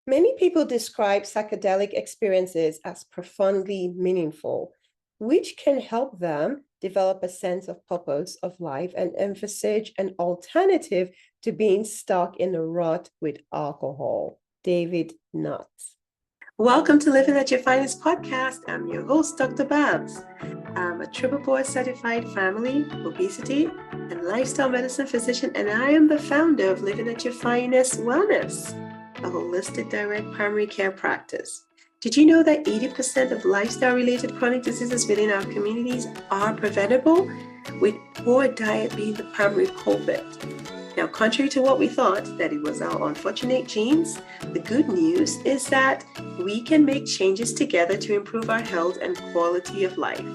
Many people describe psychedelic experiences as profoundly meaningful, which can help them develop a sense of purpose of life and envisage an alternative to being stuck in a rut with alcohol. David Nutt. Welcome to Living at Your Finest podcast. I'm your host, Dr. Babs. I'm a triple board certified family, obesity, and lifestyle medicine physician, and I am the founder of Living at Your Finest Wellness, a holistic direct primary care practice. Did you know that 80% of lifestyle-related chronic diseases within our communities are preventable, with poor diet being the primary culprit? Now, contrary to what we thought, that it was our unfortunate genes, the good news is that we can make changes together to improve our health and quality of life.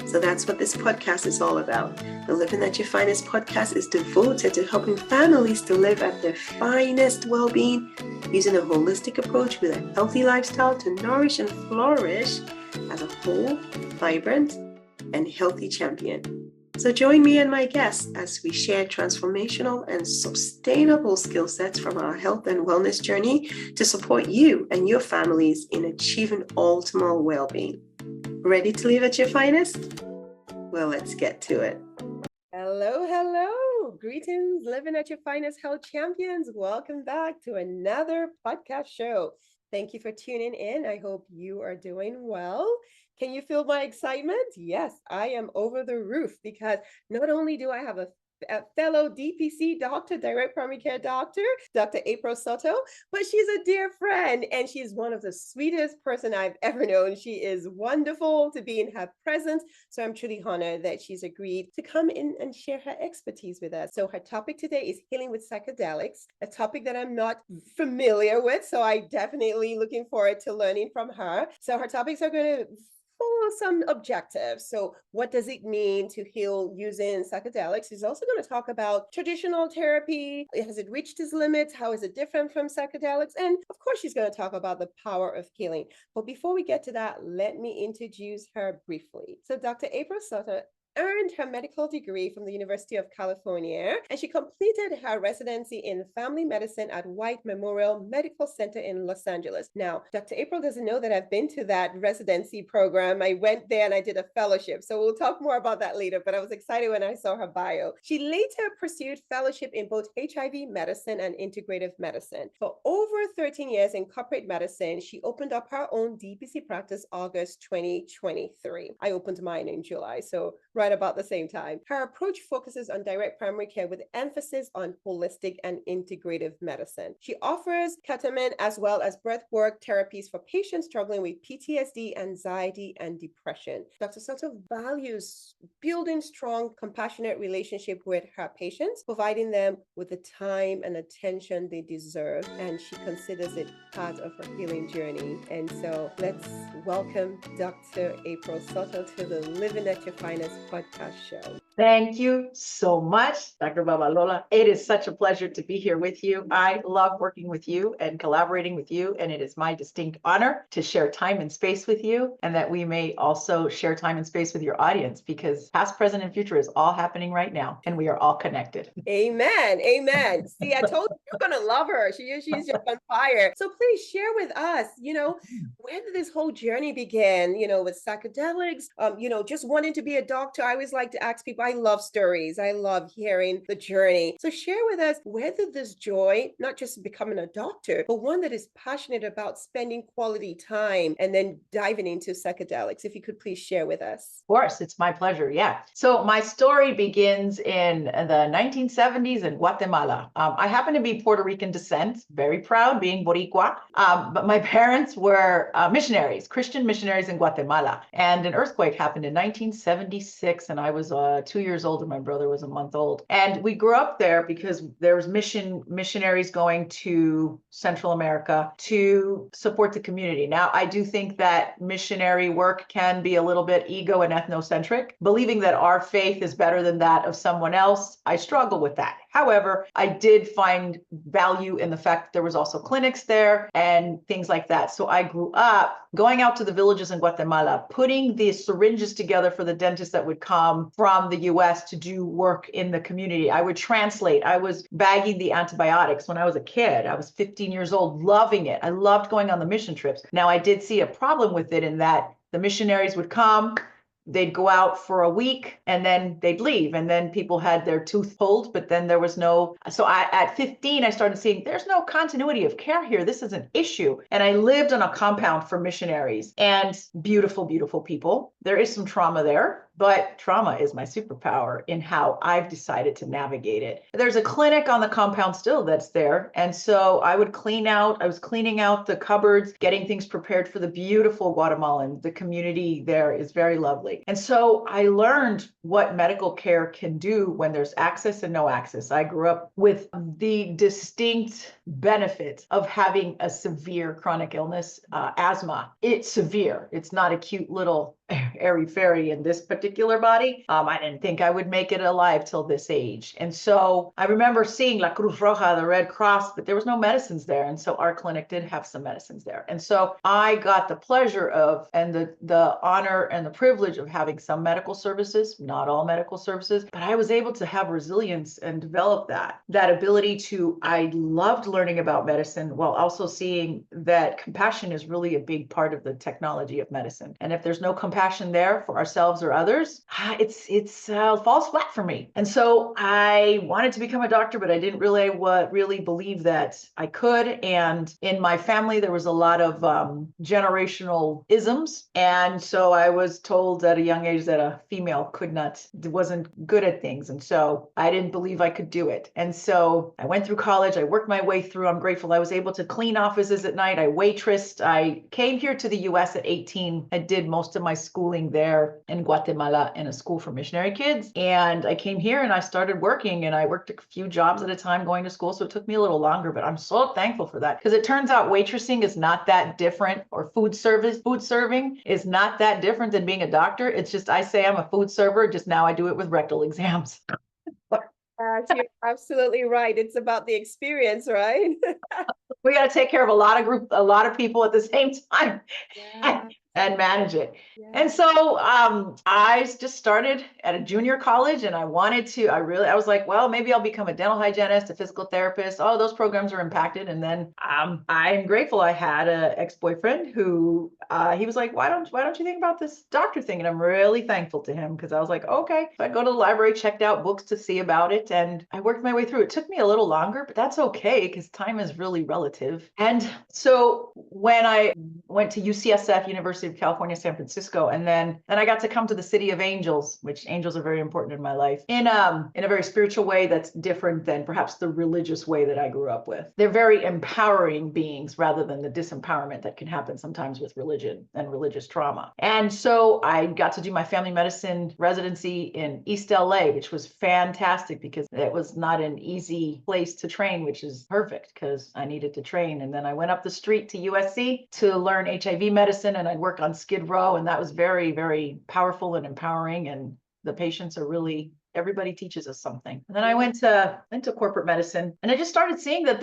So that's what this podcast is all about. The Living at Your Finest podcast is devoted to helping families to live at their finest well-being using a holistic approach with a healthy lifestyle to nourish and flourish as a whole, vibrant, and healthy champion. So join me and my guests as we share transformational and sustainable skill sets from our health and wellness journey to support you and your families in achieving optimal well-being. Ready to live at your finest? Well, let's get to it. Hello. Greetings, Living at Your Finest health champions. Welcome back to another podcast show. Thank you for tuning in. I hope you are doing well. Can you feel my excitement? Yes, I am over the roof because not only do I have a fellow DPC doctor, direct primary care doctor, Dr. April Soto, but she's a dear friend and she's one of the sweetest person I've ever known. She is wonderful to be in her presence. So I'm truly honored that she's agreed to come in and share her expertise with us. So her topic today is healing with psychedelics, a topic that I'm not familiar with. So I definitely looking forward to learning from her. So her topics are going to some objectives. So what does it mean to heal using psychedelics? He's also going to talk about traditional therapy. Has it reached its limits? How is it different from psychedelics? And of course, she's going to talk about the power of healing. But before we get to that, let me introduce her briefly. So Dr. April Soto earned her medical degree from the University of California, and she completed her residency in family medicine at White Memorial Medical Center in Los Angeles. Now, Dr. April doesn't know that I've been to that residency program. I went there and I did a fellowship. So we'll talk more about that later, but I was excited when I saw her bio. She later pursued fellowship in both HIV medicine and integrative medicine. For over 13 years in corporate medicine, she opened up her own DPC practice August 2023. I opened mine in July. So right about the same time. Her approach focuses on direct primary care with emphasis on holistic and integrative medicine. She offers ketamine as well as breathwork therapies for patients struggling with PTSD, anxiety, and depression. Dr. Soto values building strong, compassionate relationship with her patients, providing them with the time and attention they deserve, and she considers it part of her healing journey. And so let's welcome Dr. April Soto to the Living at Your Finest podcast show. Thank you so much, Dr. Babalola. It is such a pleasure to be here with you. I love working with you and collaborating with you, and it is my distinct honor to share time and space with you, and that we may also share time and space with your audience, because past, present, and future is all happening right now, and we are all connected. Amen. See, I told you you're going to love her. She's just on fire. So please share with us, where did this whole journey begin, with psychedelics, just wanting to be a doctor. I always like to ask people, I love stories. I love hearing the journey. So share with us, where did this joy, not just becoming a doctor, but one that is passionate about spending quality time and then diving into psychedelics? If you could please share with us. Of course, it's my pleasure. Yeah. So my story begins in the 1970s in Guatemala. I happen to be Puerto Rican descent, very proud being Boricua, but my parents were missionaries, Christian missionaries in Guatemala. And an earthquake happened in 1976, and I was 2 years old and my brother was a month old. And we grew up there because there was missionaries going to Central America to support the community. Now, I do think that missionary work can be a little bit ego and ethnocentric, believing that our faith is better than that of someone else. I struggle with that. However, I did find value in the fact that there was also clinics there and things like that. So I grew up going out to the villages in Guatemala, putting the syringes together for the dentists that would come from the US to do work in the community. I would translate. I was bagging the antibiotics when I was a kid. I was 15 years old, loving it. I loved going on the mission trips. Now, I did see a problem with it in that the missionaries would come, they'd go out for a week and then they'd leave, and then people had their tooth pulled, but then there was no. So at 15 I started seeing there's no continuity of care here. This is an issue. And I lived on a compound for missionaries, and beautiful, beautiful people. There is some trauma there, but trauma is my superpower in how I've decided to navigate it. There's a clinic on the compound still that's there. And so I was cleaning out the cupboards, getting things prepared for the beautiful Guatemalan. The community there is very lovely. And so I learned what medical care can do when there's access and no access. I grew up with the distinct benefit of having a severe chronic illness, asthma. It's severe. It's not a cute little airy-fairy in this particular body. I didn't think I would make it alive till this age. And so I remember seeing La Cruz Roja, the Red Cross, but there was no medicines there. And so our clinic did have some medicines there. And so I got the pleasure of, and the honor and the privilege of having some medical services, not all medical services, but I was able to have resilience and develop that ability to, I loved learning about medicine while also seeing that compassion is really a big part of the technology of medicine. And if there's no compassion there for ourselves or others, it falls flat for me. And so I wanted to become a doctor, but I didn't really believe that I could. And in my family, there was a lot of generational isms. And so I was told at a young age that a female wasn't good at things. And so I didn't believe I could do it. And so I went through college. I worked my way through. I'm grateful I was able to clean offices at night. I waitressed. I came here to the US at 18. I did most of my schooling there in Guatemala in a school for missionary kids. And I came here and I started working, and I worked a few jobs at a time going to school. So it took me a little longer, but I'm so thankful for that, because it turns out waitressing is not that different, or food serving is not that different than being a doctor. It's just, I say I'm a food server, just now I do it with rectal exams. You're absolutely right. It's about the experience, right? We got to take care of a lot of people at the same time. Yeah. And manage it. Yeah. And so I just started at a junior college, and I was like, well, maybe I'll become a dental hygienist, a physical therapist. Oh, those programs are impacted. And then I'm grateful I had an ex-boyfriend who he was like, why don't you think about this doctor thing? And I'm really thankful to him, because I was like, okay. So I go to the library, checked out books to see about it, and I worked my way through. It took me a little longer, but that's okay, because time is really relative. And so when I went to UCSF, University of California, San Francisco, and then I got to come to the City of Angels, which angels are very important in my life, in a very spiritual way that's different than perhaps the religious way that I grew up with. They're very empowering beings rather than the disempowerment that can happen sometimes with religion and religious trauma. And so I got to do my family medicine residency in East LA, which was fantastic, because it was not an easy place to train, which is perfect because I needed to train. And then I went up the street to USC to learn HIV medicine, and I'd work on Skid Row, and that was very, very powerful and empowering. And the patients are really, everybody teaches us something. And then I went to corporate medicine, and I just started seeing that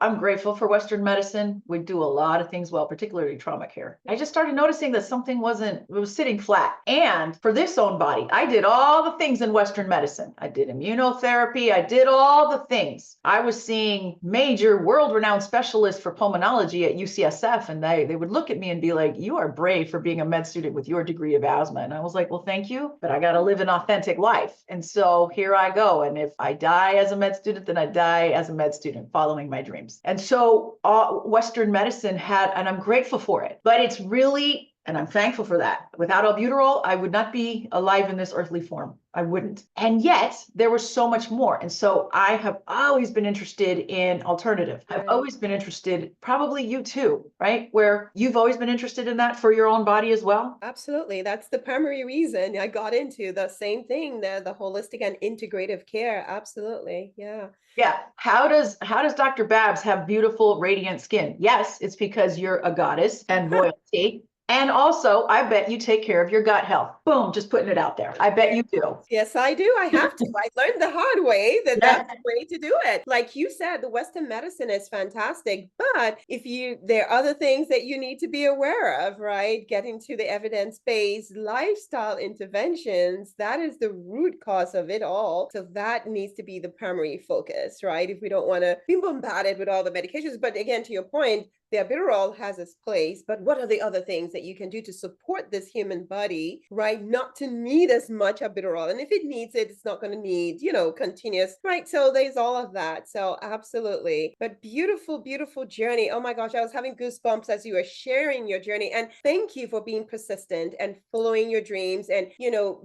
I'm grateful for Western medicine. We do a lot of things well, particularly trauma care. I just started noticing that something it was sitting flat. And for this own body, I did all the things in Western medicine. I did immunotherapy. I did all the things. I was seeing major world-renowned specialists for pulmonology at UCSF, and they would look at me and be like, you are brave for being a med student with your degree of asthma. And I was like, well, thank you, but I got to live an authentic life. And so here I go. And if I die as a med student, then I die as a med student following my dreams. And so Western medicine and I'm grateful for it, but it's really, and I'm thankful for that. Without albuterol, I would not be alive in this earthly form. I wouldn't. And yet there was so much more. And so I have always been interested in alternative. I've always been interested, probably you too, right? Where you've always been interested in that for your own body as well. Absolutely. That's the primary reason I got into the same thing, the holistic and integrative care. Absolutely. Yeah. Yeah. How does Dr. Babs have beautiful, radiant skin? Yes, it's because you're a goddess and royalty. And also, I bet you take care of your gut health. Boom, just putting it out there. I bet you do. Yes, I do. I have to. I learned the hard way that Yeah. that's the way to do it. Like you said, the Western medicine is fantastic, but there are other things that you need to be aware of, right? Getting to the evidence-based lifestyle interventions, that is the root cause of it all. So that needs to be the primary focus, right? If we don't want to be bombarded with all the medications. But again, to your point, the albuterol has its place, but what are the other things that you can do to support this human body, right? Not to need as much albuterol. And if it needs it, it's not going to need, continuous, right? So there's all of that. So absolutely. But beautiful, beautiful journey. Oh my gosh, I was having goosebumps as you were sharing your journey. And thank you for being persistent and following your dreams and,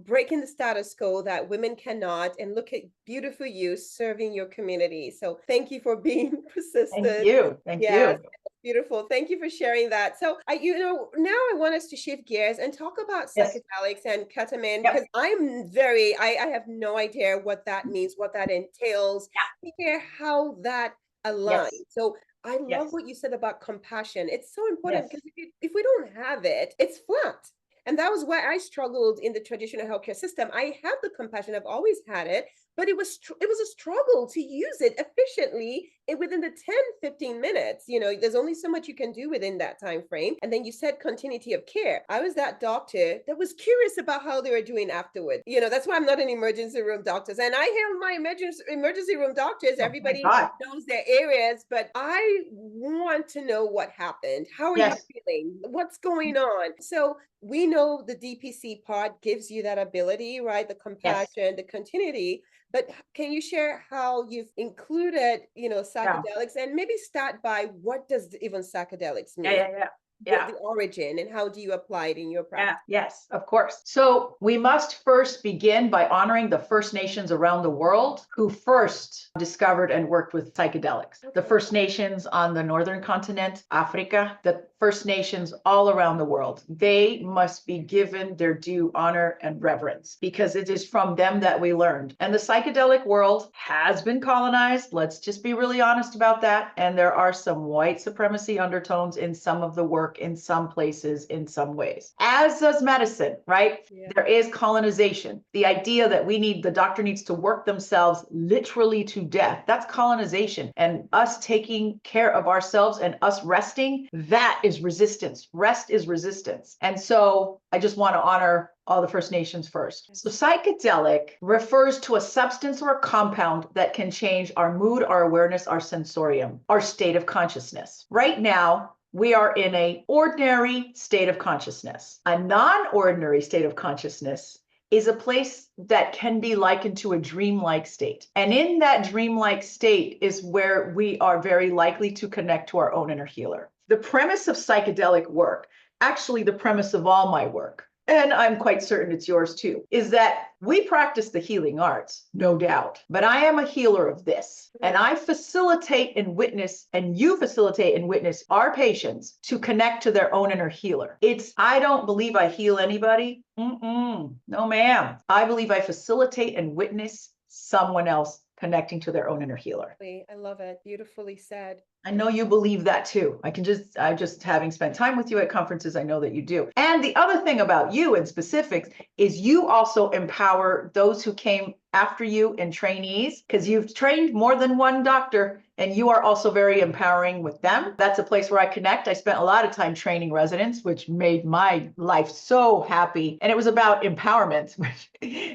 breaking the status quo that women cannot. And look at beautiful you serving your community. So thank you for being persistent. Thank you. Thank you. Beautiful. Thank you for sharing that. So now I want us to shift gears and talk about psychedelics and ketamine, because I have no idea what that means, what that entails, how that aligns. So I love what you said about compassion. It's so important because if we don't have it, it's flat. And that was why I struggled in the traditional healthcare system. I have the compassion, I've always had it, but it was a struggle to use it efficiently within the 10-15 minutes. There's only so much you can do within that time frame. And then you said continuity of care. I was that doctor that was curious about how they were doing afterward. That's why I'm not an emergency room doctor. And I hail my emergency room doctors. Everybody knows their areas, but I want to know what happened. How are you feeling? What's going on? So we know the DPC part gives you that ability, right? The compassion, the continuity. But can you share how you've included, psychedelics, and maybe start by what does even psychedelics mean? The origin, and how do you apply it in your practice? Yes, of course. So we must first begin by honoring the First Nations around the world who first discovered and worked with psychedelics. The First Nations on the northern continent, Africa, the First Nations all around the world. They must be given their due honor and reverence because it is from them that we learned. And the psychedelic world has been colonized. Let's just be really honest about that. And there are some white supremacy undertones in some of the work, in some places, in some ways. As does medicine, right? There is colonization. The idea that the doctor needs to work themselves literally to death. That's colonization. And us taking care of ourselves and us resting, that is resistance. Rest is resistance. And so I just want to honor all the First Nations first. So psychedelic refers to a substance or a compound that can change our mood, our awareness, our sensorium, our state of consciousness. Right now, we are in an ordinary state of consciousness. A non-ordinary state of consciousness is a place that can be likened to a dreamlike state. And in that dreamlike state is where we are very likely to connect to our own inner healer. The premise of psychedelic work, actually the premise of all my work, and I'm quite certain it's yours too, is that we practice the healing arts, no doubt, but I am a healer of this. And I facilitate and witness, and you facilitate and witness our patients to connect to their own inner healer. I don't believe I heal anybody. No, ma'am. I believe I facilitate and witness someone else connecting to their own inner healer. I love it. Beautifully said. I know you believe that too. I just having spent time with you at conferences, I know that you do. And the other thing about you in specifics is you also empower those who came after you and trainees, because you've trained more than one doctor and you are also very empowering with them. That's a place where I connect. I spent a lot of time training residents, which made my life so happy. And it was about empowerment,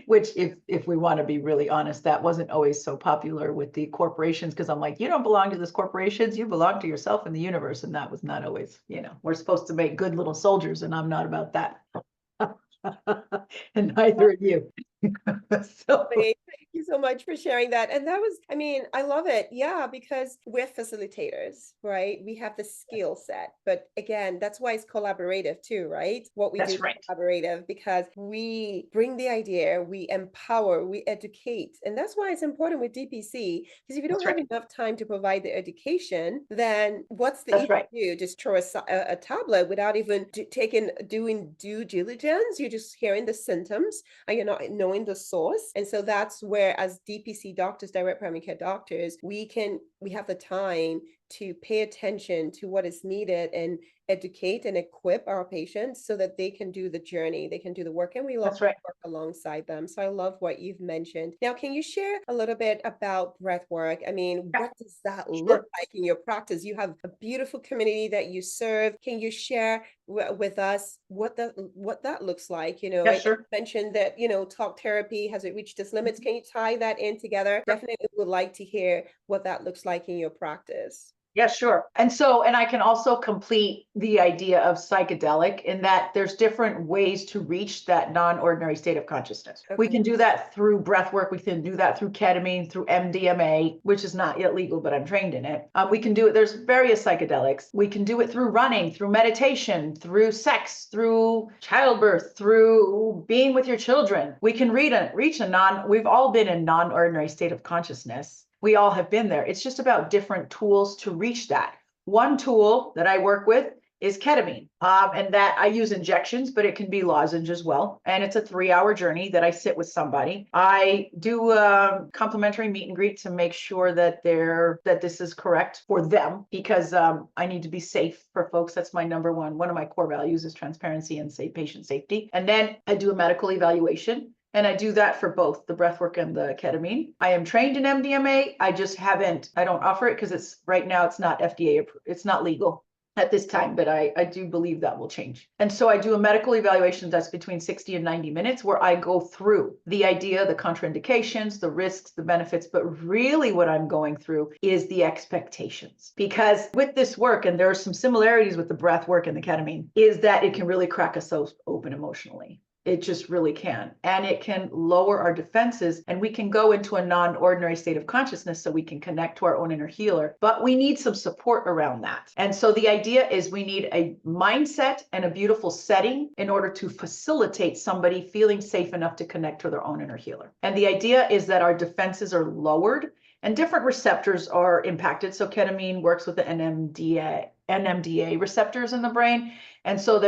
which if we want to be really honest, that wasn't always so popular with the corporations, because I'm like, you don't belong to this corporations, you belong to yourself and the universe. And that was not always, we're supposed to make good little soldiers, and I'm not about that. And neither are you. So thank you so much for sharing that. And that was, I love it. Yeah, because we're facilitators, right? We have the skill set. But again, that's why it's collaborative too, right? What we do is collaborative, because we bring the idea, we empower, we educate. And that's why it's important with DPC, because if you don't have enough time to provide the education, then what's the easy do? Just throw a tablet without even doing due diligence. You're just hearing the symptoms and you're not knowing the source. And so that's where, as DPC doctors, direct primary care doctors, we have the time to pay attention to what is needed and educate and equip our patients so that they can do the journey, they can do the work, and we love That's to right. work alongside them. So I love what you've mentioned. Now, can you share a little bit about breath work? I mean, Yeah, what does that look sure. like in your practice? You have a beautiful community that you serve. Can you share with us what that looks like? Yeah, I sure. mentioned that, talk therapy has it reached its limits. Mhm. Can you tie that in together? Sure. Definitely would like to hear what that looks like in your practice. Yeah, sure. And I can also complete the idea of psychedelic in that there's different ways to reach that non-ordinary state of consciousness. We Okay. can do that through breath work. We can do that through ketamine, through MDMA, which is not yet legal, but I'm trained in it. We can do it. There's various psychedelics. We can do it through running, through meditation, through sex, through childbirth, through being with your children. We can we've all been in non-ordinary state of consciousness. We all have been there. It's just about different tools to reach that. One tool that I work with is ketamine, and that I use injections, but it can be lozenge as well. And it's a 3-hour journey that I sit with somebody. I do a complimentary meet and greet to make sure that this is correct for them, because I need to be safe for folks. That's my number one. One of my core values is transparency and patient safety. And then I do a medical evaluation. And I do that for both the breathwork and the ketamine. I am trained in MDMA. I don't offer it because right now it's not FDA approved. It's not legal at this time, but I do believe that will change. And so I do a medical evaluation that's between 60 and 90 minutes where I go through the idea, the contraindications, the risks, the benefits, but really what I'm going through is the expectations. Because with this work, and there are some similarities with the breath work and the ketamine, is that it can really crack us open emotionally. It just really can. And it can lower our defenses, and we can go into a non-ordinary state of consciousness so we can connect to our own inner healer. But we need some support around that. And so the idea is we need a mindset and a beautiful setting in order to facilitate somebody feeling safe enough to connect to their own inner healer. And the idea is that our defenses are lowered and different receptors are impacted. So ketamine works with the NMDA receptors in the brain. And so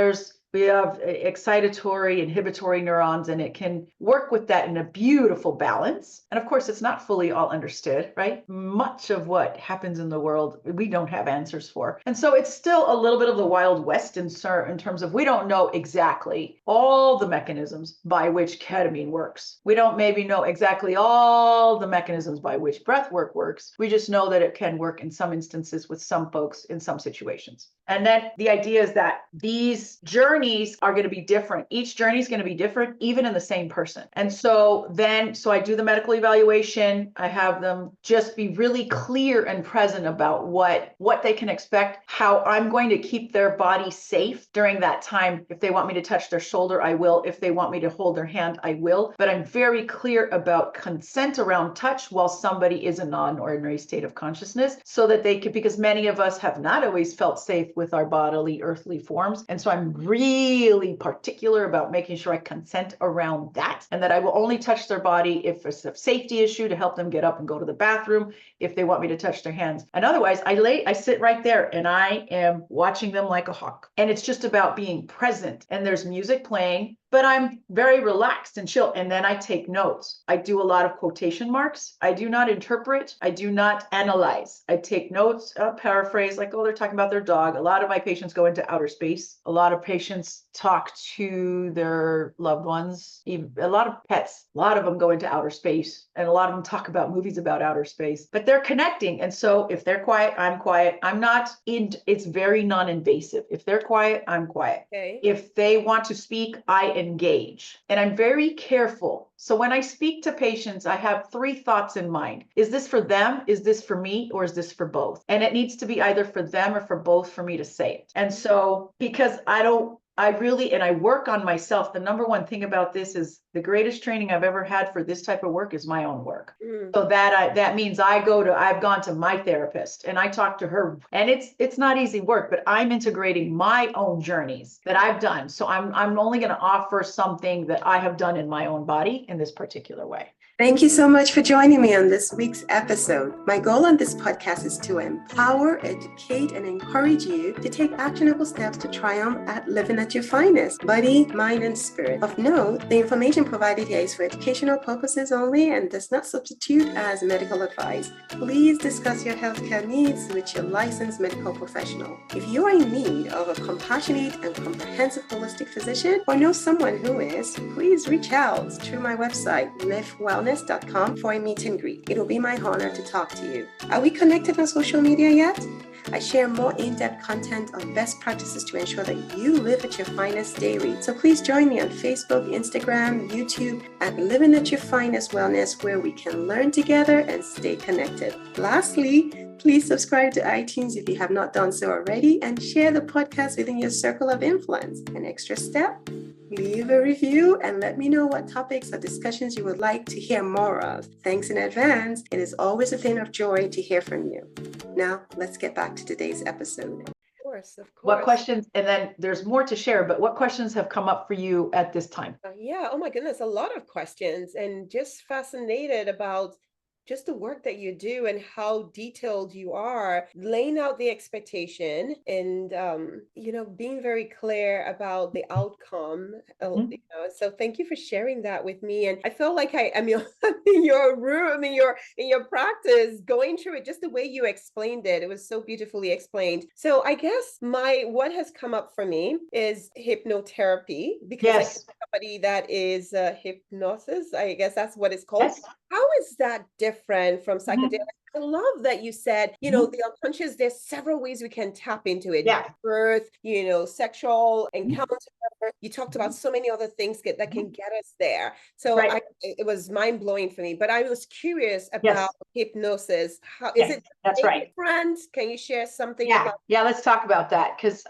we have excitatory, inhibitory neurons, and it can work with that in a beautiful balance. And of course, it's not fully all understood, right? Much of what happens in the world, we don't have answers for. And so it's still a little bit of the Wild West in terms of we don't know exactly all the mechanisms by which ketamine works. We don't maybe know exactly all the mechanisms by which breath work works. We just know that it can work in some instances with some folks in some situations. And then the idea is that these journeys are going to be different. Each journey is going to be different, even in the same person. And so I do the medical evaluation. I have them just be really clear and present about what they can expect, how I'm going to keep their body safe during that time. If they want me to touch their shoulder, I will. If they want me to hold their hand, I will. But I'm very clear about consent around touch while somebody is in a non-ordinary state of consciousness, so that they could, because many of us have not always felt safe with our bodily earthly forms. And so I'm really particular about making sure I consent around that, and that I will only touch their body if it's a safety issue to help them get up and go to the bathroom, if they want me to touch their hands. And otherwise, I sit right there and I am watching them like a hawk. And it's just about being present. And there's music playing, but I'm very relaxed and chill. And then I take notes. I do a lot of quotation marks. I do not interpret. I do not analyze. I take notes, paraphrase, like, oh, they're talking about their dog. A lot of my patients go into outer space. A lot of patients talk to their loved ones, even a lot of pets. A lot of them go into outer space, and a lot of them talk about movies about outer space, but they're connecting. And so if they're quiet, I'm quiet. It's very non-invasive. If they're quiet, I'm quiet. Okay. If they want to speak, I engage. And I'm very careful. So when I speak to patients, I have 3 thoughts in mind. Is this for them? Is this for me? Or is this for both? And it needs to be either for them or for both for me to say it. And so, because I work on myself. The number one thing about this is the greatest training I've ever had for this type of work is my own work. So that means I've gone to my therapist and I talk to her, and it's not easy work, but I'm integrating my own journeys that I've done. So I'm only going to offer something that I have done in my own body in this particular way. Thank you so much for joining me on this week's episode. My goal on this podcast is to empower, educate, and encourage you to take actionable steps to triumph at living at your finest, body, mind, and spirit. Of note, the information provided here is for educational purposes only and does not substitute as medical advice. Please discuss your healthcare needs with your licensed medical professional. If you are in need of a compassionate and comprehensive holistic physician or know someone who is, please reach out through my website, livewellness.com, for a meet and greet. It will be my honor to talk to you. Are we connected on social media yet? I share more in-depth content on best practices to ensure that you live at your finest daily. So please join me on Facebook, Instagram, YouTube at Living at Your Finest Wellness, where we can learn together and stay connected. Lastly, please subscribe to iTunes if you have not done so already, and share the podcast within your circle of influence. An extra step? Leave a review and let me know what topics or discussions you would like to hear more of. Thanks in advance. It is always a thing of joy to hear from you. Now, let's get back to today's episode. Of course. What questions, and then there's more to share, but what questions have come up for you at this time? Yeah, oh my goodness, a lot of questions, and just fascinated about just the work that you do and how detailed you are, laying out the expectation and being very clear about the outcome. So thank you for sharing that with me. And I feel like I'm in your room, in your practice, going through it just the way you explained it. It was so beautifully explained. So I guess what has come up for me is hypnotherapy, because I Yes. am somebody that is hypnosis. I guess that's what it's called. Yes. How is that different from psychedelics? I love that you said, the unconscious, there's several ways we can tap into it. Yeah. Birth, sexual encounter. You talked about so many other things that can get us there. So Right. it was mind blowing for me, but I was curious about Yes. hypnosis. How is it That's right. different? Can you share something Yeah. about? Yeah, let's talk about that, because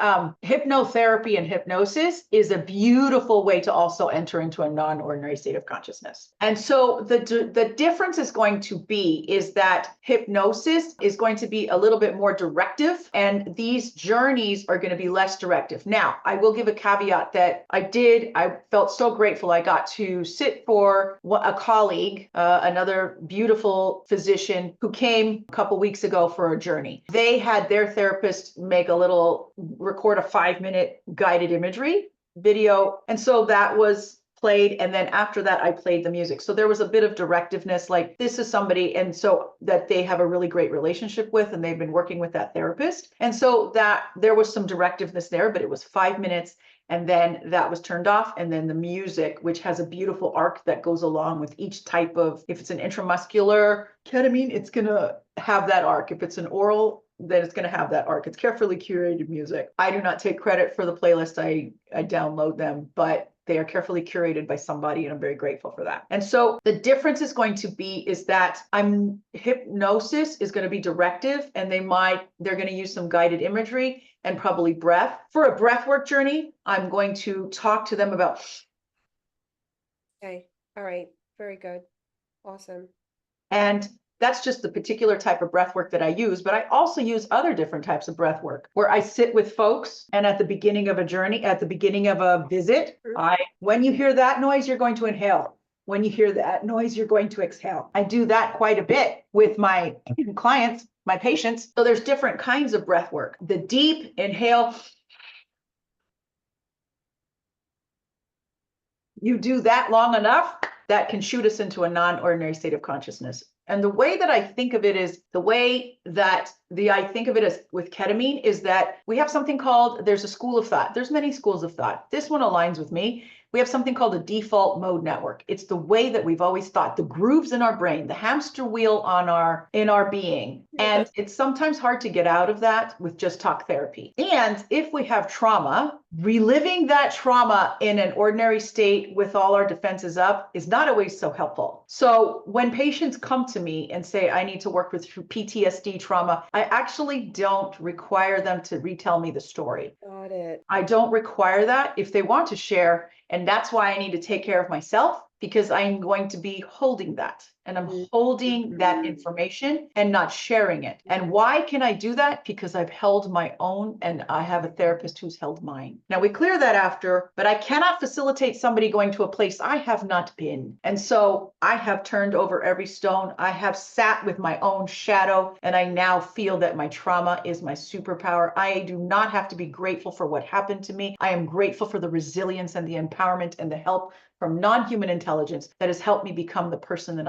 hypnotherapy and hypnosis is a beautiful way to also enter into a non-ordinary state of consciousness. And so the difference is going to be is that hypnosis is going to be a little bit more directive, and these journeys are going to be less directive. Now, I will give a caveat that I felt so grateful I got to sit for a colleague, another beautiful physician who came a couple weeks ago for a journey. They had their therapist record a 5-minute guided imagery video. And so that was played. And then after that, I played the music. So there was a bit of directiveness, like this is somebody, and so that they have a really great relationship with, and they've been working with that therapist. And so that there was some directiveness there, but it was 5 minutes. And then that was turned off. And then the music, which has a beautiful arc that goes along with each type of, if it's an intramuscular ketamine, it's going to have that arc. If it's an oral, then it's going to have that arc. It's carefully curated music. I do not take credit for the playlist. I download them, but they are carefully curated by somebody, and I'm very grateful for that. And so the difference is going to be is that hypnosis is going to be directive, and they're going to use some guided imagery and probably breath. For a breathwork journey, I'm going to talk to them about. Okay. All right. Very good. Awesome. And that's just the particular type of breath work that I use, but I also use other different types of breath work where I sit with folks, and at the beginning of a journey, at the beginning of a visit, when you hear that noise, you're going to inhale. When you hear that noise, you're going to exhale. I do that quite a bit with my clients, my patients. So there's different kinds of breath work. The deep inhale, you do that long enough, that can shoot us into a non-ordinary state of consciousness. And the way that I think of it is I think of it as with ketamine is that we have something called, there's a school of thought. There's many schools of thought. This one aligns with me. We have something called a default mode network. It's the way that we've always thought, the grooves in our brain, the hamster wheel in our being. And it's sometimes hard to get out of that with just talk therapy. And if we have trauma, reliving that trauma in an ordinary state with all our defenses up is not always so helpful. So when patients come to me and say, I need to work with PTSD trauma, I actually don't require them to retell me the story. Got it. I don't require that if they want to share. And that's why I need to take care of myself. because I'm going to be holding that. And I'm holding that Mhm. information and not sharing it. And why can I do that? Because I've held my own and I have a therapist who's held mine. Now we clear that after, but I cannot facilitate somebody going to a place I have not been. And so I have turned over every stone. I have sat with my own shadow, and I now feel that my trauma is my superpower. I do not have to be grateful for what happened to me. I am grateful for the resilience and the empowerment and the help from non-human intelligence that has helped me become the person that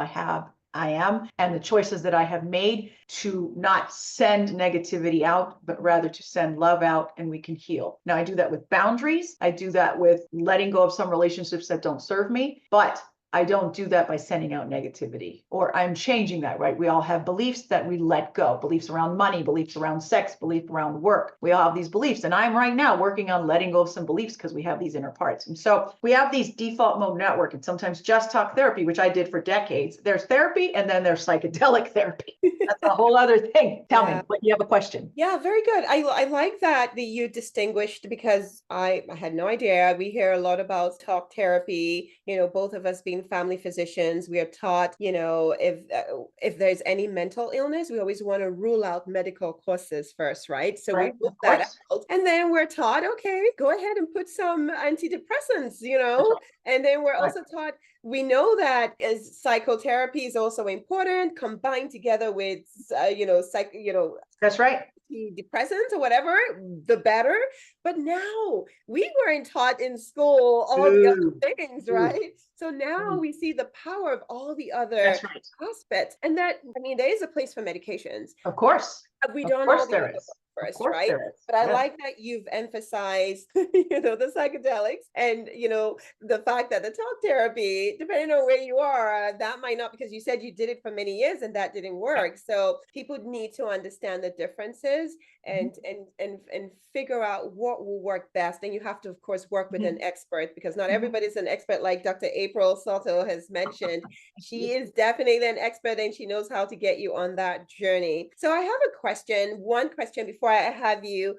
I am, and the choices that I have made to not send negativity out, but rather to send love out, and we can heal. Now, I do that with boundaries. I do that with letting go of some relationships that don't serve me, but I don't do that by sending out negativity, or I'm changing that, right? We all have beliefs that we let go, beliefs around money, beliefs around sex, belief around work. We all have these beliefs. And I'm right now working on letting go of some beliefs because we have these inner parts. And so we have these default mode network and sometimes just talk therapy, which I did for decades. There's therapy and then there's psychedelic therapy. That's a whole other thing. Tell me, but you have a question. Yeah, very good. I like that you distinguished because I had no idea. We hear a lot about talk therapy, both of us being family physicians, we are taught, if there's any mental illness, we always want to rule out medical causes first, right? So we Right, rule of that course. out. And then we're taught, okay, go ahead and put some antidepressants, That's right. and then we're Right. also taught we know that as psychotherapy is also important, combined together with, That's right. depressants or whatever, the better. But now we weren't taught in school all the Ooh, other things, ooh, right? So now ooh. we see the power of all the other That's right. aspects. And that, I mean, there is a place for medications. Of course. We Of done all course the there other is. work Of first, course right? there is. But I Yes. like that you've emphasized, the psychedelics and, the fact that the talk therapy, depending on where you are, that might not, because you said you did it for many years and that didn't Yeah. work. So people need to understand the differences Mhm. and figure out what will work best. And you have to, of course, work with an Mhm. expert because not Mhm. everybody's an expert, like Dr. April Soto has mentioned. She is definitely an expert and she knows how to get you on that journey. So I have a question, one question before I have you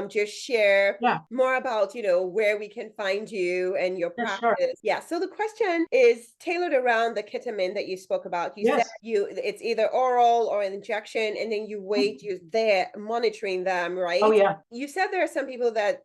just share Yeah. more about, where we can find you and your Yeah, sure. practice. Yeah. So the question is tailored around the ketamine that you spoke about. You said Yes. it's either oral or an injection, and then you wait, you're there monitoring them, right? Oh, yeah. You said there are some people that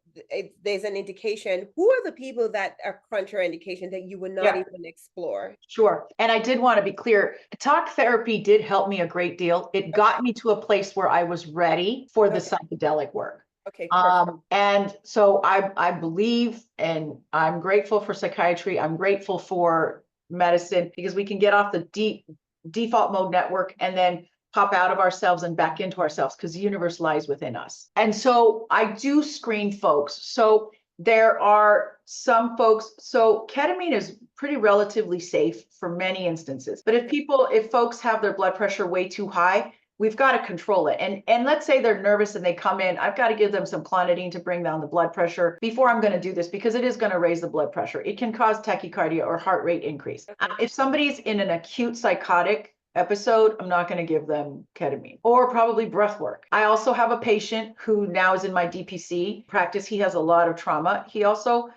there's an indication. Who are the people that are contraindication that you would not Yeah. even explore? Sure. And I did want to be clear. Talk therapy did help me a great deal. It got me to a place where I was ready for the Okay. psychedelic work. Okay. Perfect. And so I believe and I'm grateful for psychiatry. I'm grateful for medicine because we can get off the default mode network and then pop out of ourselves and back into ourselves because the universe lies within us. And so I do screen folks. So there are some folks, so ketamine is pretty relatively safe for many instances. But if folks have their blood pressure way too high, we've got to control it. And let's say they're nervous and they come in, I've got to give them some clonidine to bring down the blood pressure before I'm going to do this because it is going to raise the blood pressure. It can cause tachycardia or heart rate increase. If somebody's in an acute psychotic episode, I'm not going to give them ketamine or probably breath work. I also have a patient who now is in my DPC practice. He has a lot of trauma.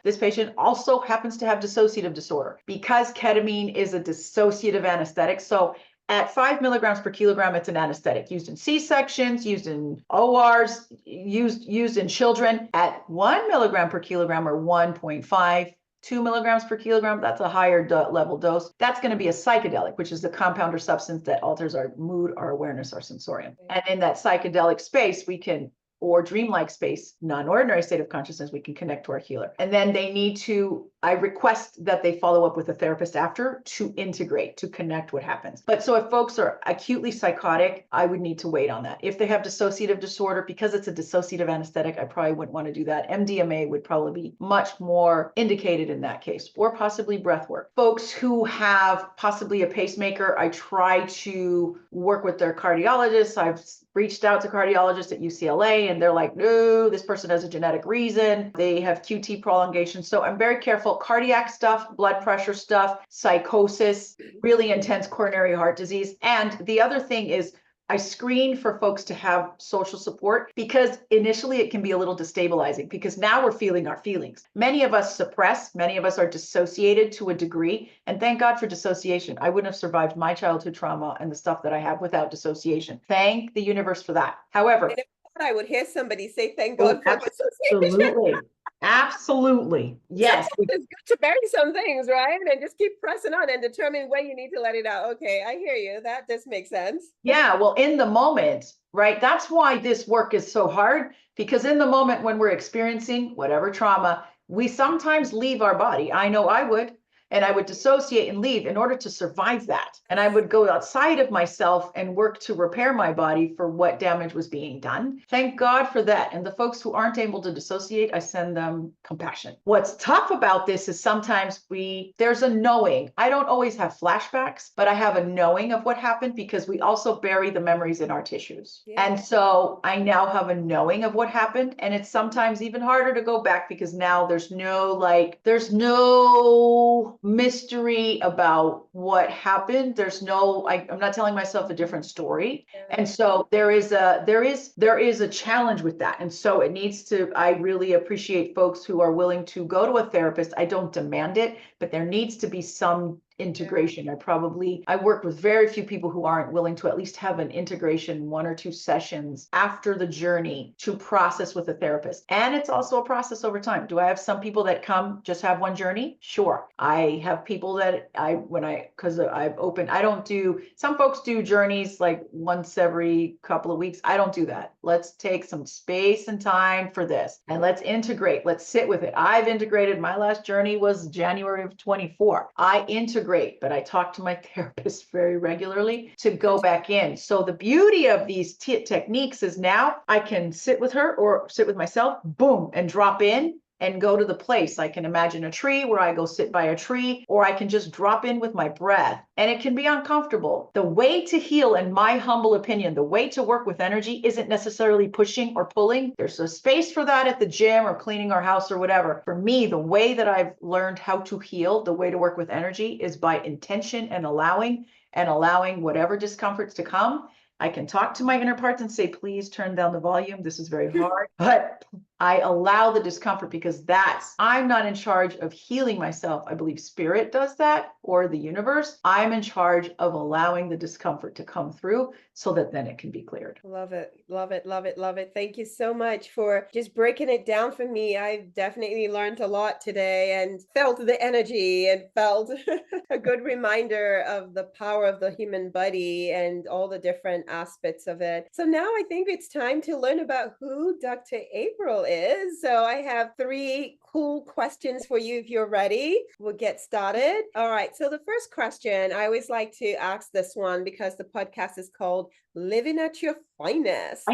This patient also happens to have dissociative disorder because ketamine is a dissociative anesthetic. So at 5 milligrams per kilogram, it's an anesthetic used in C-sections, used in ORs, used in children. At 1 milligram per kilogram or 1.5, 2 milligrams per kilogram, that's a higher level dose. That's going to be a psychedelic, which is the compound or substance that alters our mood, our awareness, our sensorium. And in that psychedelic space, or dreamlike space, non-ordinary state of consciousness, we can connect to our healer. And then I request that they follow up with a therapist after to integrate, to connect what happens. But so if folks are acutely psychotic, I would need to wait on that. If they have dissociative disorder, because it's a dissociative anesthetic, I probably wouldn't want to do that. MDMA would probably be much more indicated in that case, or possibly breath work. Folks who have possibly a pacemaker, I try to work with their cardiologists. I've reached out to cardiologists at UCLA and they're like, no, this person has a genetic reason. They have QT prolongation. So I'm very careful. Cardiac stuff, blood pressure stuff, psychosis, really intense coronary heart disease. And the other thing is I screen for folks to have social support because initially it can be a little destabilizing because now we're feeling our feelings. Many of us suppress, many of us are dissociated to a degree. And thank God for dissociation. I wouldn't have survived my childhood trauma and the stuff that I have without dissociation. Thank the universe for that. However, And if I would hear somebody say, thank oh, God for dissociation. absolutely. Absolutely. Yes. Sometimes it's good to bury some things, right? And just keep pressing on and determine when you need to let it out. Okay, I hear you. That just makes sense. Yeah. Well, in the moment, right? That's why this work is so hard because in the moment when we're experiencing whatever trauma, we sometimes leave our body. I know I would. And I would dissociate and leave in order to survive that. And I would go outside of myself and work to repair my body for what damage was being done. Thank God for that. And the folks who aren't able to dissociate, I send them compassion. What's tough about this is sometimes there's a knowing. I don't always have flashbacks, but I have a knowing of what happened because we also bury the memories in our tissues. Yeah. And so I now have a knowing of what happened. And it's sometimes even harder to go back because now there's no mystery about what happened. There's no, I'm not telling myself a different story. And so there is a challenge with that. And so I really appreciate folks who are willing to go to a therapist. I don't demand it, but there needs to be some integration. I work with very few people who aren't willing to at least have an integration, 1 or 2 sessions after the journey to process with a therapist. And it's also a process over time. Do I have some people that come just have one journey? Sure. I have people that some folks do journeys like once every couple of weeks. I don't do that. Let's take some space and time for this and let's integrate. Let's sit with it. I've integrated. My last journey was January of 24. I integrate, but I talk to my therapist very regularly to go back in. So the beauty of these techniques is now I can sit with her or sit with myself, boom, and drop in and go to the place. I can imagine a tree where I go sit by a tree, or I can just drop in with my breath. And it can be uncomfortable. The way to heal, in my humble opinion, the way to work with energy isn't necessarily pushing or pulling. There's a space for that at the gym or cleaning our house or whatever. For me, the way that I've learned how to heal, the way to work with energy is by intention and allowing whatever discomforts to come. I can talk to my inner parts and say, please turn down the volume. This is very hard, but I allow the discomfort because I'm not in charge of healing myself. I believe spirit does that, or the universe. I'm in charge of allowing the discomfort to come through so that then it can be cleared. Love it. Love it. Love it. Love it. Thank you so much for just breaking it down for me. I've definitely learned a lot today and felt the energy and felt a good reminder of the power of the human body and all the different aspects of it. So now I think it's time to learn about who Dr. April is. So I have 3 cool questions for you if you're ready. We'll get started. All right. So the first question, I always like to ask this one because the podcast is called Living at Your Finest.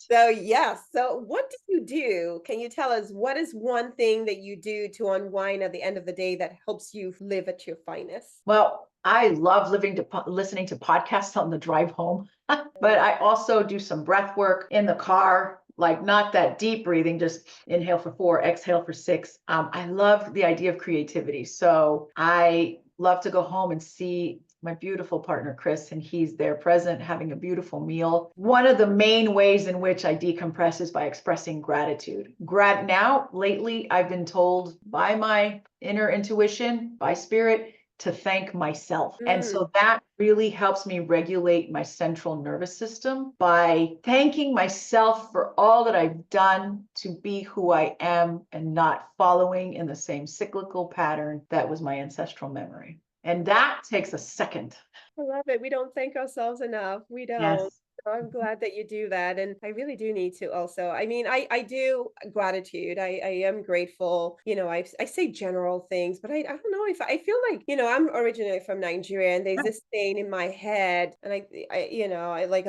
So yes. So what do you do? Can you tell us what is one thing that you do to unwind at the end of the day that helps you live at your finest? Well, I love listening to podcasts on the drive home, but I also do some breath work in the car. Like not that deep breathing, just inhale for 4, exhale for 6. I love the idea of creativity. So I love to go home and see my beautiful partner, Chris, and he's there present having a beautiful meal. One of the main ways in which I decompress is by expressing gratitude. Lately, I've been told by my inner intuition, by spirit, to thank myself. And so that really helps me regulate my central nervous system by thanking myself for all that I've done to be who I am and not following in the same cyclical pattern that was my ancestral memory. And that takes a second. I love it. We don't thank ourselves enough. We don't. Yes. So I'm glad that you do that. And I really do need to also. I mean, I do gratitude. I am grateful. I say general things, but I don't know if I feel like, I'm originally from Nigeria and there's this thing in my head. And I like,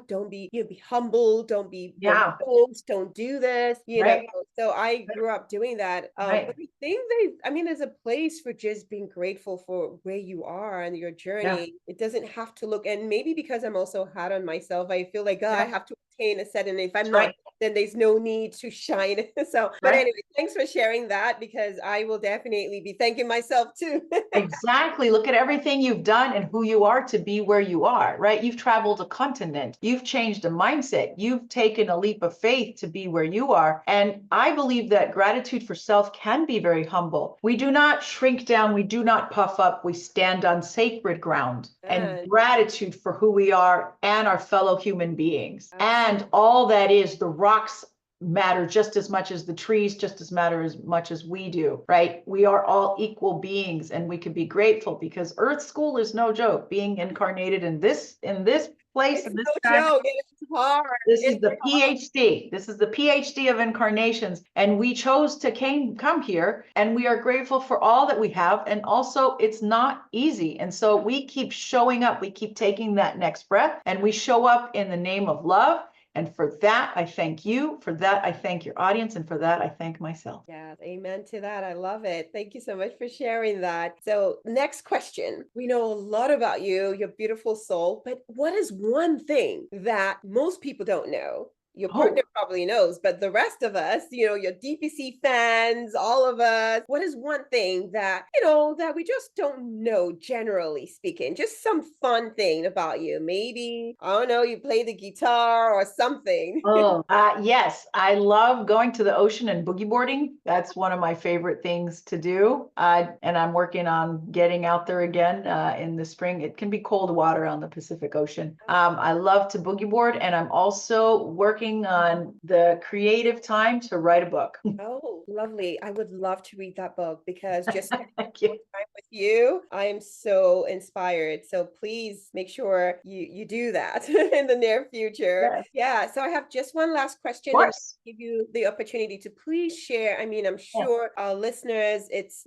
don't be, be humble. Don't be, don't do this, Right. So I grew up doing that. Right. But I think there's a place for just being grateful for where you are and your journey. It doesn't have to look, and maybe because I'm also hard on myself, I feel like I have to cane is set, and if I'm That's not, right. then there's no need to shine. So, but Right. anyway, thanks for sharing that because I will definitely be thanking myself too. Exactly. Look at everything you've done and who you are to be where you are, right? You've traveled a continent. You've changed a mindset. You've taken a leap of faith to be where you are. And I believe that gratitude for self can be very humble. We do not shrink down. We do not puff up. We stand on sacred ground and And gratitude for who we are and our fellow human beings. absolutely. And all that is the rocks matter just as much as the trees, just as matter as much as we do, right? We are all equal beings, and we can be grateful because Earth School is no joke. Being incarnated in this place, It's in this no time, joke. It's hard. this is It's the PhD. This is the PhD of incarnations, and we chose to come here, and we are grateful for all that we have. And also, it's not easy, and so we keep showing up. We keep taking that next breath, and we show up in the name of love. And for that, I thank you. For that, I thank your audience. And for that, I thank myself. yeah, amen to that. I love it. Thank you so much for sharing that. So, next question. We know a lot about you, your beautiful soul, but what is one thing that most people don't know? Your partner Oh, probably knows, but the rest of us, your DPC fans, all of us, what is one thing that, that we just don't know, generally speaking? Just some fun thing about you. Maybe, I don't know, you play the guitar or something. oh, yes. I love going to the ocean and boogie boarding. That's one of my favorite things to do. And I'm working on getting out there again in the spring. It can be cold water on the Pacific Ocean. I love to boogie board, and I'm also working on the creative time to write a book. Oh, lovely. I would love to read that book because just spending Thank more you. time with you, I am so inspired. So please make sure you do that in the near future. Yes, Yeah. So I have just one last of question and course. give you the opportunity to please share. I mean, I'm Yeah, sure our listeners, it's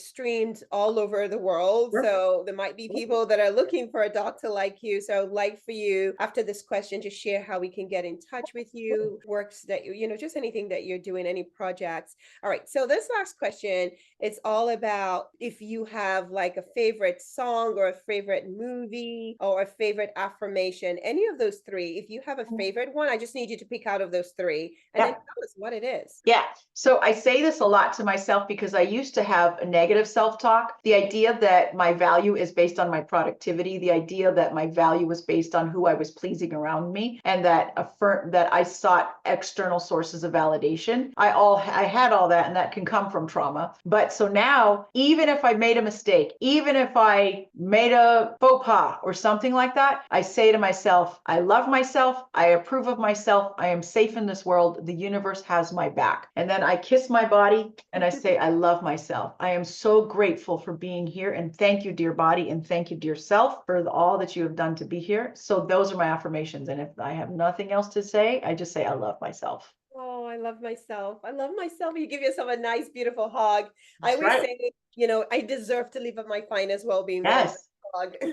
streamed all over the world. sure. So there might be people that are looking for a doctor like you. So I'd like for you after this question to share how we can get in touch with you, works that just anything that you're doing, any projects. All right. So this last question, it's all about if you have like a favorite song or a favorite movie or a favorite affirmation, any of those three. If you have a favorite one, I just need you to pick out of those three and then Yeah. tell us what it is. Yeah. So I say this a lot to myself because I used to have a negative self-talk. The idea that my value is based on my productivity, the idea that my value was based on who I was pleasing around me, and that that I sought external sources of validation. I had all that, and that can come from trauma. But so now, even if I made a mistake, even if I made a faux pas or something like that, I say to myself, I love myself, I approve of myself, I am safe in this world, the universe has my back. And then I kiss my body and I say, I love myself. I am so grateful for being here. And thank you, dear body. And thank you, dear self, for all that you have done to be here. So those are my affirmations. And if I have nothing else to say, I just say, I love myself. Oh, I love myself. I love myself. You give yourself a nice, beautiful hug. I That's always right. say, I deserve to live at my finest well-being with a nice Yes. hug. All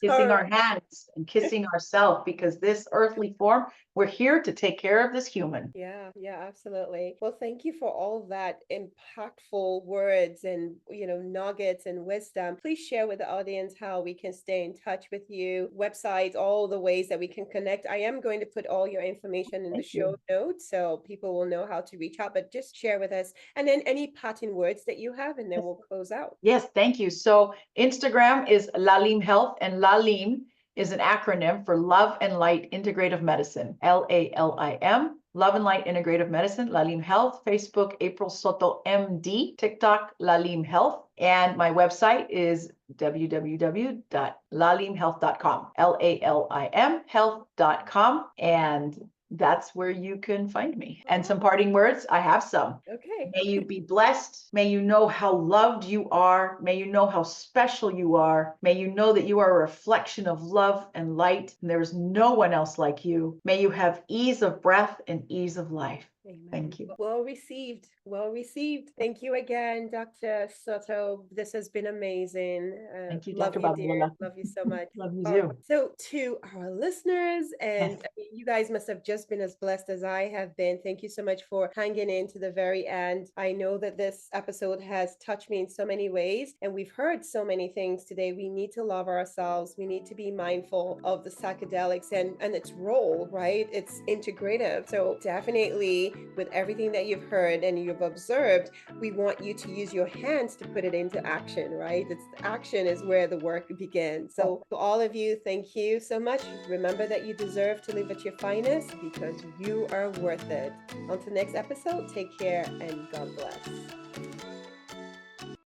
Kissing right. our hands and kissing ourselves because this earthly form, we're here to take care of this human. Yeah, yeah, absolutely. Well, thank you for all that impactful words and, nuggets and wisdom. Please share with the audience how we can stay in touch with you, websites, all the ways that we can connect. I am going to put all your information in the Thank show you. notes so people will know how to reach out, but just share with us. And then any parting words that you have, and then we'll close out. Yes, thank you. So Instagram is Lalim Health, and Lalim is an acronym for Love and Light Integrative Medicine, LALIM. Love and Light Integrative Medicine, Lalim Health. Facebook, April Soto MD. TikTok, Lalim Health. And my website is www.lalimhealth.com, LALIM health.com. And that's where you can find me. And some parting words, I have some. Okay. May you be blessed. May you know how loved you are. May you know how special you are. May you know that you are a reflection of love and light, and there is no one else like you. May you have ease of breath and ease of life. Amen. Thank you. Well received. Well received. Thank you again, Dr. Soto. This has been amazing. Thank you, Love Dr. you, dear. Babalola. Love you so much. Love you All right. too. So, to our listeners, and Yes. I mean, you guys must have just been as blessed as I have been. Thank you so much for hanging in to the very end. I know that this episode has touched me in so many ways, and we've heard so many things today. We need to love ourselves. We need to be mindful of the psychedelics and its role, right? It's integrative. So, definitely, with everything that you've heard and you've observed, we want you to use your hands to put it into action, right? It's action is where the work begins. So to all of you, thank you so much. Remember that you deserve to live at your finest because you are worth it. Until next episode, take care and God bless.